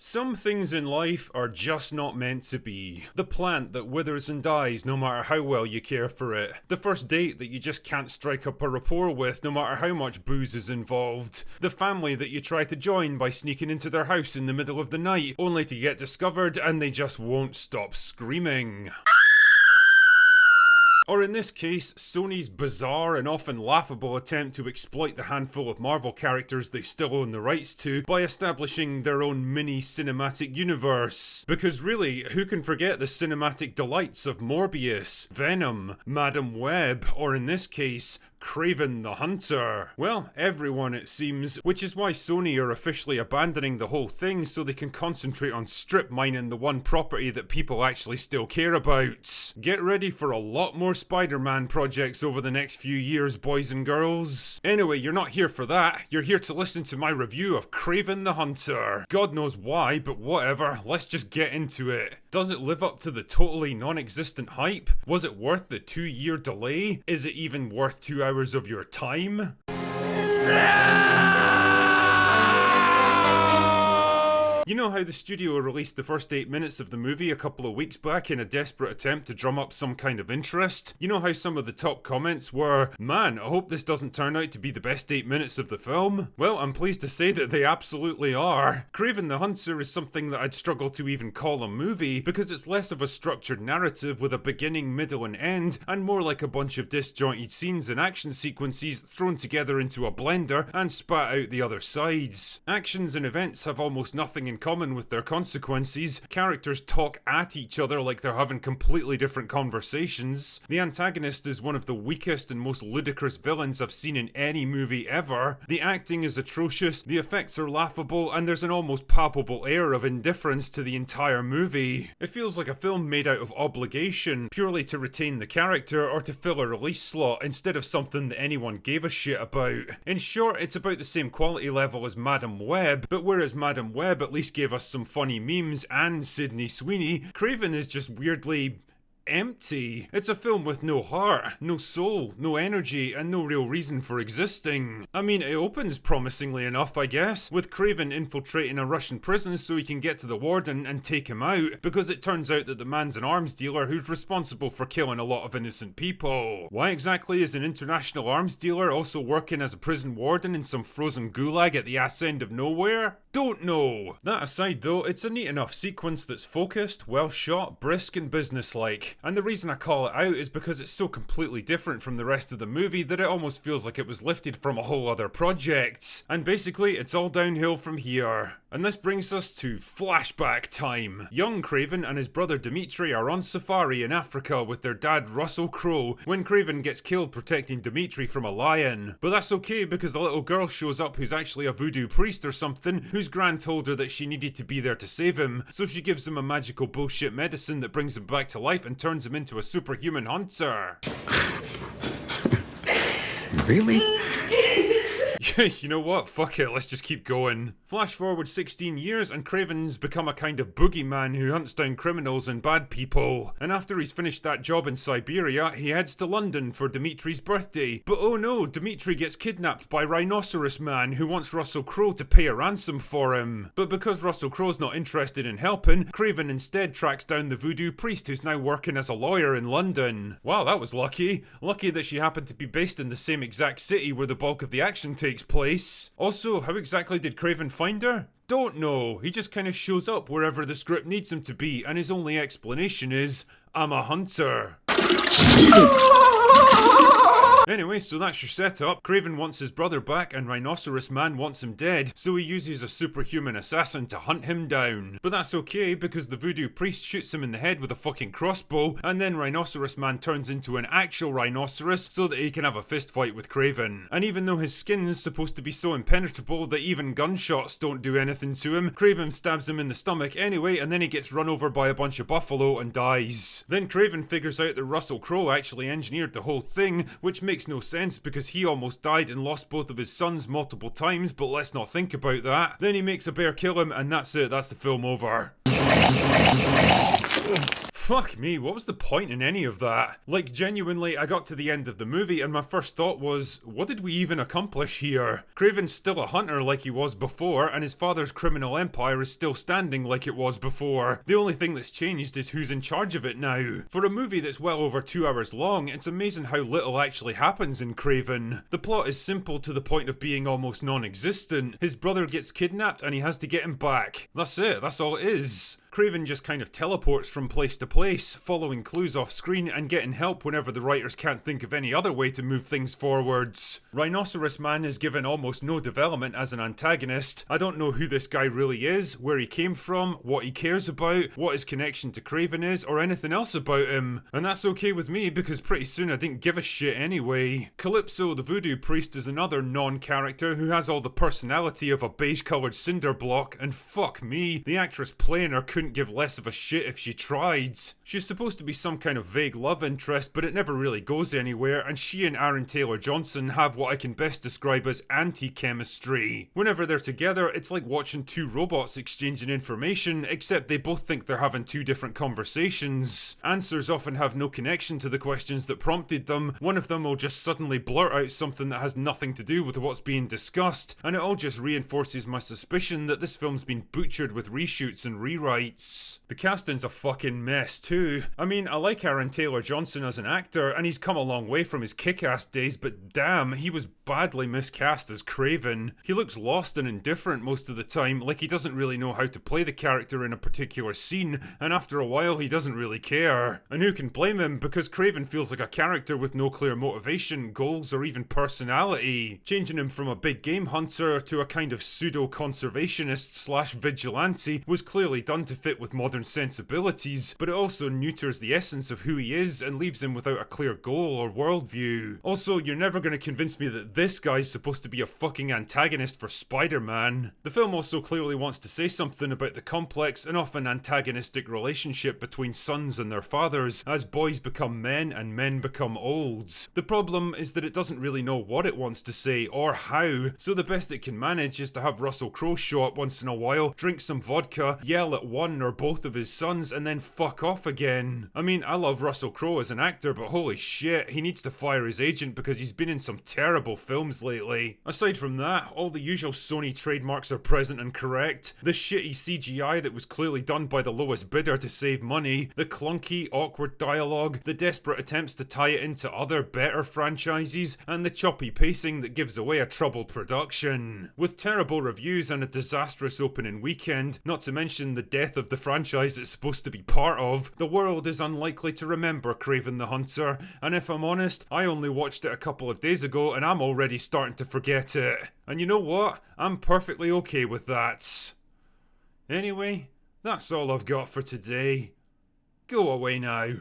Some things in life are just not meant to be. The plant that withers and dies no matter how well you care for it. The first date that you just can't strike up a rapport with no matter how much booze is involved. The family that you try to join by sneaking into their house in the middle of the night only to get discovered and they just won't stop screaming. Or in this case, Sony's bizarre and often laughable attempt to exploit the handful of Marvel characters they still own the rights to by establishing their own mini cinematic universe. Because really, who can forget the cinematic delights of Morbius, Venom, Madam Web, or in this case, Kraven the Hunter? Well, everyone it seems, which is why Sony are officially abandoning the whole thing so they can concentrate on strip mining the one property that people actually still care about. Get ready for a lot more Spider-Man projects over the next few years, boys and girls. Anyway, you're not here for that, you're here to listen to my review of Kraven the Hunter. God knows why, but whatever, let's just get into it. Does it live up to the totally non-existent hype? Was it worth the 2-year delay? Is it even worth 2 hours of your time? You know how the studio released the first 8 minutes of the movie a couple of weeks back in a desperate attempt to drum up some kind of interest? You know how some of the top comments were, "Man, I hope this doesn't turn out to be the best 8 minutes of the film"? Well, I'm pleased to say that they absolutely are. Kraven the Hunter is something that I'd struggle to even call a movie because it's less of a structured narrative with a beginning, middle and end, and more like a bunch of disjointed scenes and action sequences thrown together into a blender and spat out the other sides. Actions and events have almost nothing in common with their consequences. Characters talk at each other like they're having completely different conversations. The antagonist is one of the weakest and most ludicrous villains I've seen in any movie ever. The acting is atrocious, the effects are laughable, and there's an almost palpable air of indifference to the entire movie. It feels like a film made out of obligation, purely to retain the character or to fill a release slot instead of something that anyone gave a shit about. In short, it's about the same quality level as Madam Web, but whereas Madam Web at least gave us some funny memes and Sydney Sweeney, Kraven is just weirdly empty. It's a film with no heart, no soul, no energy, and no real reason for existing. I mean, it opens promisingly enough, I guess, with Kraven infiltrating a Russian prison so he can get to the warden and take him out, because it turns out that the man's an arms dealer who's responsible for killing a lot of innocent people. Why exactly is an international arms dealer also working as a prison warden in some frozen gulag at the ass end of nowhere? Don't know. That aside though, it's a neat enough sequence that's focused, well shot, brisk and businesslike. And the reason I call it out is because it's so completely different from the rest of the movie that it almost feels like it was lifted from a whole other project. And basically, it's all downhill from here. And this brings us to flashback time. Young Kraven and his brother Dimitri are on safari in Africa with their dad Russell Crowe when Kraven gets killed protecting Dimitri from a lion. But that's okay because a little girl shows up who's actually a voodoo priest or something whose gran told her that she needed to be there to save him, so she gives him a magical bullshit medicine that brings him back to life and turns him into a superhuman hunter. Really? You know what? Fuck it, let's just keep going. Flash forward 16 years and Kraven's become a kind of boogeyman who hunts down criminals and bad people. And after he's finished that job in Siberia, he heads to London for Dimitri's birthday. But oh no, Dimitri gets kidnapped by Rhinoceros Man who wants Russell Crowe to pay a ransom for him. But because Russell Crowe's not interested in helping, Kraven instead tracks down the voodoo priest who's now working as a lawyer in London. Wow, that was lucky. Lucky that she happened to be based in the same exact city where the bulk of the action takes place. Also, how exactly did Kraven find her? Don't know. He just kind of shows up wherever the script needs him to be, and his only explanation is, "I'm a hunter." Anyway, so that's your setup. Kraven wants his brother back and Rhinoceros Man wants him dead, so he uses a superhuman assassin to hunt him down. But that's okay because the voodoo priest shoots him in the head with a fucking crossbow, and then Rhinoceros Man turns into an actual rhinoceros so that he can have a fist fight with Kraven. And even though his skin's supposed to be so impenetrable that even gunshots don't do anything to him, Kraven stabs him in the stomach anyway, and then he gets run over by a bunch of buffalo and dies. Then Kraven figures out that Russell Crowe actually engineered the whole thing, which makes no sense because he almost died and lost both of his sons multiple times, but let's not think about that. Then he makes a bear kill him and that's it, that's the film over. Fuck me, what was the point in any of that? Like, genuinely, I got to the end of the movie and my first thought was, what did we even accomplish here? Kraven's still a hunter like he was before, and his father's criminal empire is still standing like it was before. The only thing that's changed is who's in charge of it now. For a movie that's well over 2 hours long, it's amazing how little actually happens in Kraven. The plot is simple to the point of being almost non-existent. His brother gets kidnapped and he has to get him back. That's it, that's all it is. Kraven just kind of teleports from place to place, following clues off screen and getting help whenever the writers can't think of any other way to move things forwards. Rhinoceros Man is given almost no development as an antagonist. I don't know who this guy really is, where he came from, what he cares about, what his connection to Kraven is, or anything else about him. And that's okay with me because pretty soon I didn't give a shit anyway. Calypso the Voodoo Priest is another non-character who has all the personality of a beige-coloured cinder block, and fuck me, the actress playing her couldn't give less of a shit if she tried. She's supposed to be some kind of vague love interest, but it never really goes anywhere, and she and Aaron Taylor-Johnson have what I can best describe as anti-chemistry. Whenever they're together, it's like watching two robots exchanging information, except they both think they're having two different conversations. Answers often have no connection to the questions that prompted them. One of them will just suddenly blurt out something that has nothing to do with what's being discussed, and it all just reinforces my suspicion that this film's been butchered with reshoots and rewrites. The casting's a fucking mess too. I mean, I like Aaron Taylor-Johnson as an actor, and he's come a long way from his Kick-Ass days, but damn, he was badly miscast as Kraven. He looks lost and indifferent most of the time, like he doesn't really know how to play the character in a particular scene, and after a while he doesn't really care. And who can blame him, because Kraven feels like a character with no clear motivation, goals, or even personality. Changing him from a big game hunter to a kind of pseudo-conservationist slash vigilante was clearly done to fit with modern sensibilities, but it also neuters the essence of who he is and leaves him without a clear goal or worldview. Also, you're never going to convince me that this guy's supposed to be a fucking antagonist for Spider-Man. The film also clearly wants to say something about the complex and often antagonistic relationship between sons and their fathers as boys become men and men become old. The problem is that it doesn't really know what it wants to say or how, so the best it can manage is to have Russell Crowe show up once in a while, drink some vodka, yell at one or both of his sons, and then fuck off again. I mean, I love Russell Crowe as an actor, but holy shit, he needs to fire his agent because he's been in some terrible films lately. Aside from that, all the usual Sony trademarks are present and correct. The shitty CGI that was clearly done by the lowest bidder to save money, the clunky, awkward dialogue, the desperate attempts to tie it into other better franchises, and the choppy pacing that gives away a troubled production. With terrible reviews and a disastrous opening weekend, not to mention the death of the franchise it's supposed to be part of, the world is unlikely to remember Kraven the Hunter, and if I'm honest, I only watched it a couple of days ago and I'm already starting to forget it. And you know what? I'm perfectly okay with that. Anyway, that's all I've got for today. Go away now.